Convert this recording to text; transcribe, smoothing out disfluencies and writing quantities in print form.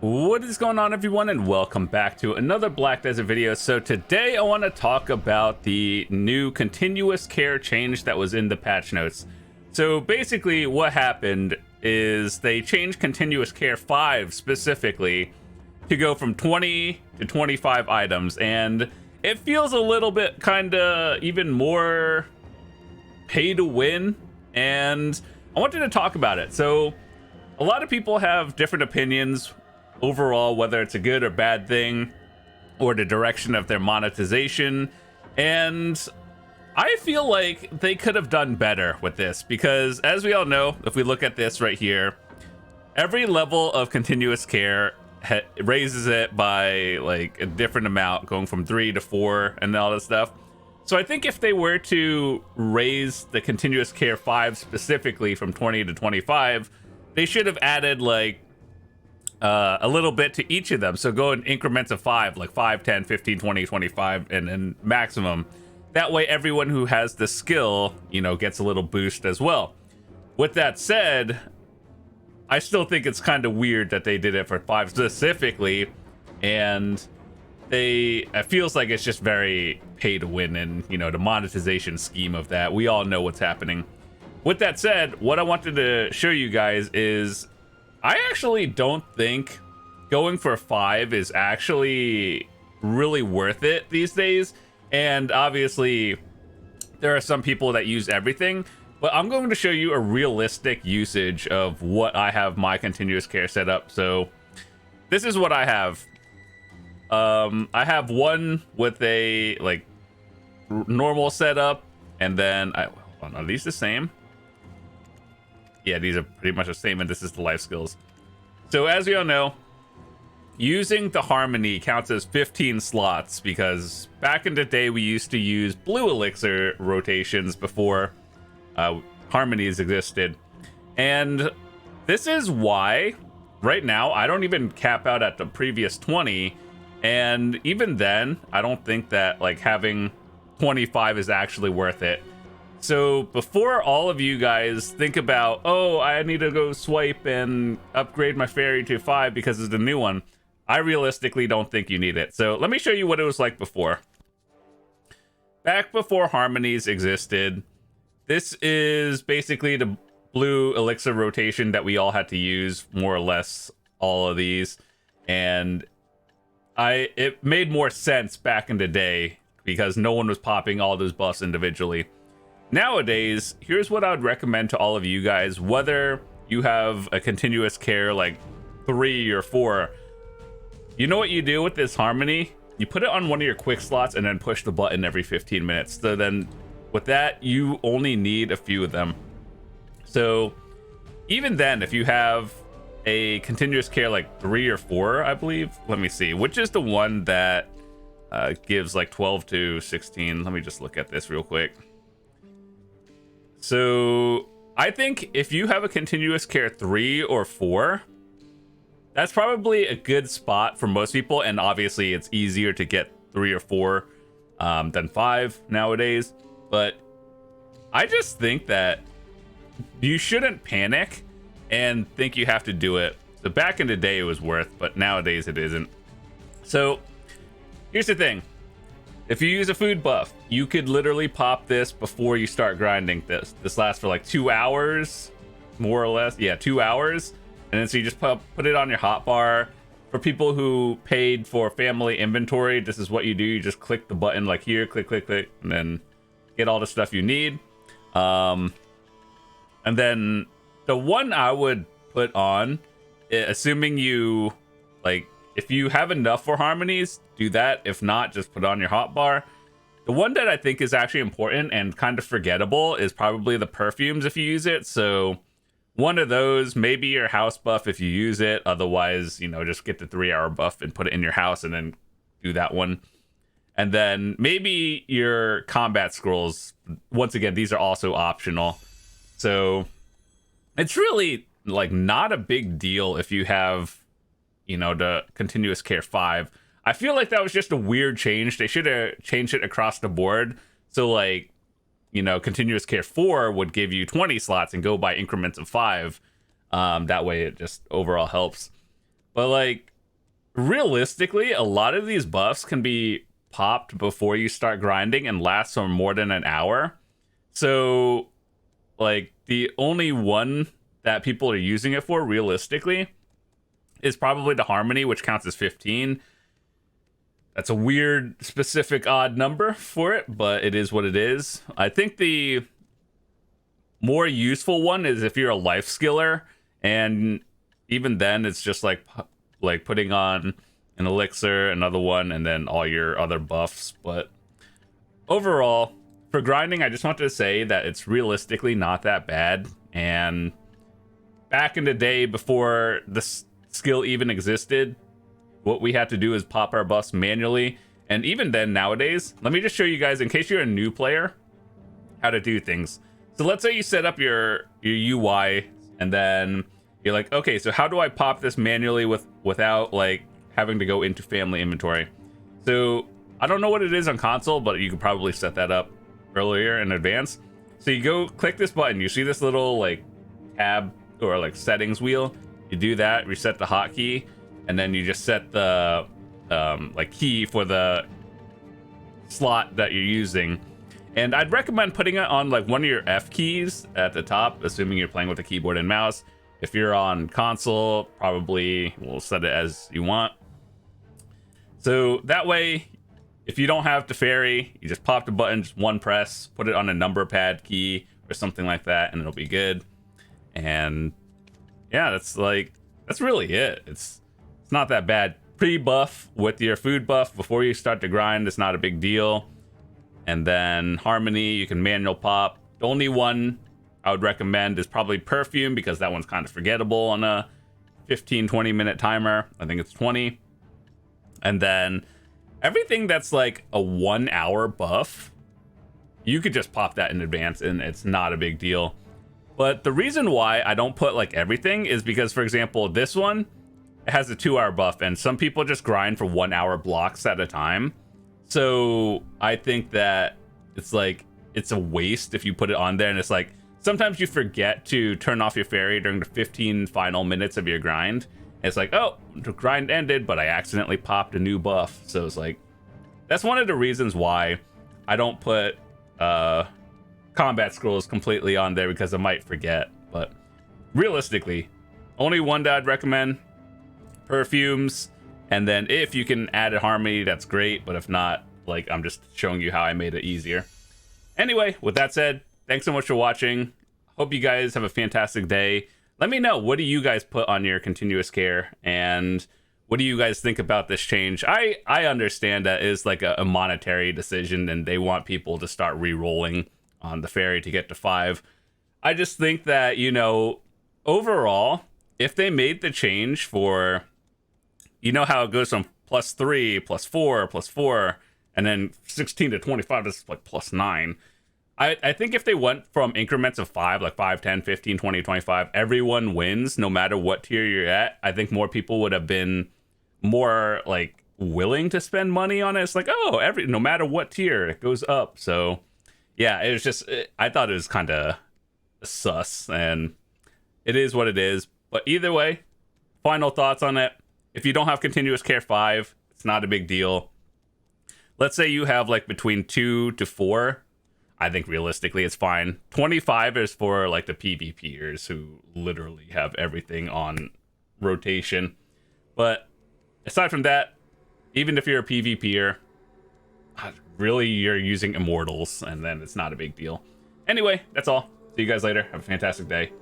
What is going on, everyone, and welcome back to another Black Desert video. So today I want to talk about the new continuous care change that was in the patch notes. So basically what happened is they changed continuous care 5 specifically to go from 20 to 25 items, and it feels a little bit kind of even more pay to win, and I wanted to talk about it. So a lot of people have different opinions overall, whether it's a good or bad thing, or the direction of their monetization. And I feel like they could have done better with this, because as we all know, if we look at this right here, every level of continuous care raises it by like a different amount, going from 3 to 4 and all this stuff. So I think if they were to raise the continuous care 5 specifically from 20 to 25, they should have added like a little bit to each of them. So go in increments of 5, like 5, 10, 15, 20, 25, and maximum. That way everyone who has the skill, you know, gets a little boost as well. With that said, I still think it's kind of weird that they did it for 5 specifically, and it feels like it's just very pay to win, and you know, the monetization scheme of that, we all know what's happening. With that said, what I wanted to show you guys is I actually don't think going for 5 is actually really worth it these days. And obviously there are some people that use everything, but I'm going to show you a realistic usage of what I have my continuous care set up. So this is what I have. I have one with a like normal setup, and then hold on, are these the same? Yeah, these are pretty much the same, and this is the life skills. So as we all know, using the harmony counts as 15 slots, because back in the day we used to use blue elixir rotations before harmonies existed. And this is why right now I don't even cap out at the previous 20, and even then I don't think that like having 25 is actually worth it. So before all of you guys think about, oh, I need to go swipe and upgrade my fairy to 5 because it's the new one, I realistically don't think you need it. So let me show you what it was like before. Back before harmonies existed, this is basically the blue elixir rotation that we all had to use, more or less all of these. And it made more sense back in the day because no one was popping all those buffs individually. Nowadays, here's what I would recommend to all of you guys, whether you have a continuous care like 3 or 4. You know what you do with this harmony? You put it on one of your quick slots and then push the button every 15 minutes. So then with that, you only need a few of them. So even then, if you have a continuous care like 3 or 4, I believe, let me see, which is the one that gives like 12 to 16. Let me just look at this real quick. So I think if you have a continuous care 3 or 4, that's probably a good spot for most people. And obviously it's easier to get 3 or 4 than 5 nowadays. But I just think that you shouldn't panic and think you have to do it. So back in the day it was worth, but nowadays it isn't. So here's the thing. If you use a food buff, you could literally pop this before you start grinding this. This lasts for like 2 hours, more or less. Yeah, 2 hours. And then so you just put it on your hotbar. For people who paid for family inventory, this is what you do. You just click the button like here, click, click, click, and then get all the stuff you need. And then the one I would put on, assuming you like, if you have enough for harmonies, do that. If not, just put on your hotbar. The one that I think is actually important and kind of forgettable is probably the perfumes if you use it. So one of those, maybe your house buff if you use it. Otherwise, you know, just get the 3-hour buff and put it in your house and then do that one. And then maybe your combat scrolls. Once again, these are also optional. So it's really like not a big deal if you have, you know, the continuous care 5. I feel like that was just a weird change. They should have changed it across the board. So like, you know, continuous care 4 would give you 20 slots and go by increments of 5. That way it just overall helps. But like realistically, a lot of these buffs can be popped before you start grinding and last for more than an hour. So like the only one that people are using it for realistically is probably the Harmony, which counts as 15. That's a weird, specific, odd number for it, but it is what it is. I think the more useful one is if you're a life skiller, and even then it's just like putting on an elixir, another one, and then all your other buffs. But overall, for grinding, I just wanted to say that it's realistically not that bad. And back in the day, before this skill even existed, what we had to do is pop our buffs manually. And even then, nowadays, let me just show you guys, in case you're a new player, how to do things. So let's say you set up your UI, and then you're like, okay, so how do I pop this manually without like having to go into family inventory? So I don't know what it is on console, but you could probably set that up earlier in advance. So you go click this button, you see this little like tab or like settings wheel. You do that, reset the hotkey, and then you just set the like key for the slot that you're using. And I'd recommend putting it on like one of your F keys at the top, assuming you're playing with a keyboard and mouse. If you're on console, probably we'll set it as you want. So that way, if you don't have Teferi, you just pop the button, just one press, put it on a number pad key or something like that, and it'll be good. And yeah, that's really it. It's not that bad. Pre-buff with your food buff before you start to grind. It's not a big deal. And then Harmony, you can manual pop. The only one I would recommend is probably Perfume, because that one's kind of forgettable on a 15-20 minute timer. I think it's 20. And then everything that's like a 1 hour buff, you could just pop that in advance and it's not a big deal. But the reason why I don't put like everything is because, for example, this one, it has a 2 hour buff, and some people just grind for 1 hour blocks at a time. So I think that it's a waste if you put it on there, and it's like sometimes you forget to turn off your fairy during the 15 final minutes of your grind. And it's like, oh, the grind ended, but I accidentally popped a new buff. So it's like, that's one of the reasons why I don't put combat scrolls completely on there, because I might forget. But realistically, only one that I'd recommend, Perfumes. And then if you can add a Harmony, that's great. But if not, like, I'm just showing you how I made it easier. Anyway, with that said, thanks so much for watching. Hope you guys have a fantastic day. Let me know, what do you guys put on your continuous care? And what do you guys think about this change? I understand that is like a monetary decision, and they want people to start re-rolling on the fairy to get to 5. I just think that, you know, overall, if they made the change for, you know how it goes from +3, +4, +4, and then 16 to 25, this is like +9. I think if they went from increments of 5, like 5, 10, 15, 20, 25, everyone wins no matter what tier you're at, I think more people would have been more like willing to spend money on it. It's like, oh, no matter what tier, it goes up. So yeah, it was just, I thought it was kind of sus, and it is what it is. But either way, final thoughts on it. If you don't have continuous care 5, it's not a big deal. Let's say you have like between 2 to 4. I think realistically it's fine. 25 is for like the PvPers who literally have everything on rotation. But aside from that, even if you're a PvPer, really you're using Immortals, and then it's not a big deal. Anyway, that's all. See you guys later. Have a fantastic day.